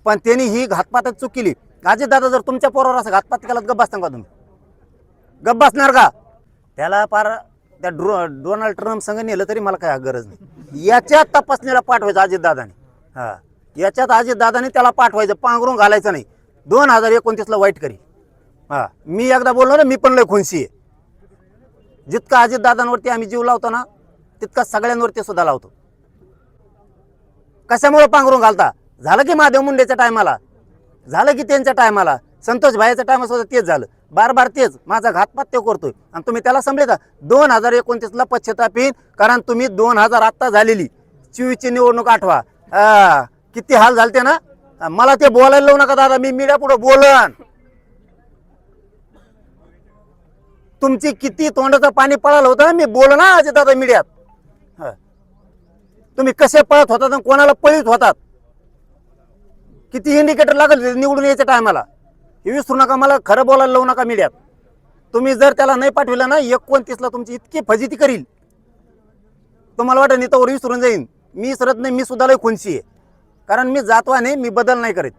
पण त्यांनी ही घातपातात चूक केली. अजितदादा जर तुमच्या पोरावर असं घातपात केला गप्प बसता का तुम्ही? गप्प बसणार का? त्याला पार त्या डोनाल्ड ट्रम्प संग नेलं तरी मला काय गरज नाही. याच्यात तपासणीला पाठवायचं अजितदादाने. हा, याच्यात अजितदादाने त्याला पाठवायचं, पांघरून घालायचं नाही. 2029ला वाईट करी. हा, मी एकदा बोललो ना, मी पण लय खुनशी आहे. जितका अजितदादांवरती आम्ही जीव लावतो ना, तितका सगळ्यांवरती सुद्धा लावतो. कशामुळे पांघरून घालता? झालं की महादेव मुंडेच्या टायमाला, झालं की त्यांच्या टायमाला, संतोष भाईच्या टायमाला सुद्धा तेच झालं. बार बार तेच माझा घातपात ते करतोय आणि तुम्ही त्याला समजता. 2029ला पश्चाताप येईल, कारण तुम्ही 2000 आत्ता झालेली 24ची निवडणूक आठवा. किती हाल झालते ना. मला ते बोलायला लावू नका दादा, मी मीडिया पुढे बोलन. तुमची किती तोंडाचं पाणी पळालं होतं ना, मी बोल ना अजय दादा मीडियात. तुम्ही कसे पळत होतात आणि कोणाला पळीत होतात, किती इंडिकेटर लागल निवडून यायच्या टायमाला, हे विसरू नका. मला खरं बोलायला लावू नका मीडियात. तुम्ही जर त्याला नाही पाठविलं ना, 29ला तुमची इतकी फजिती करील, तुम्हाला वाटत नाही तर विसरून जाईन. मी सरत नाही, मी सुद्धा लय खुनशी आहे. कारण मी जातवा नाही, मी बदल नाही करीत.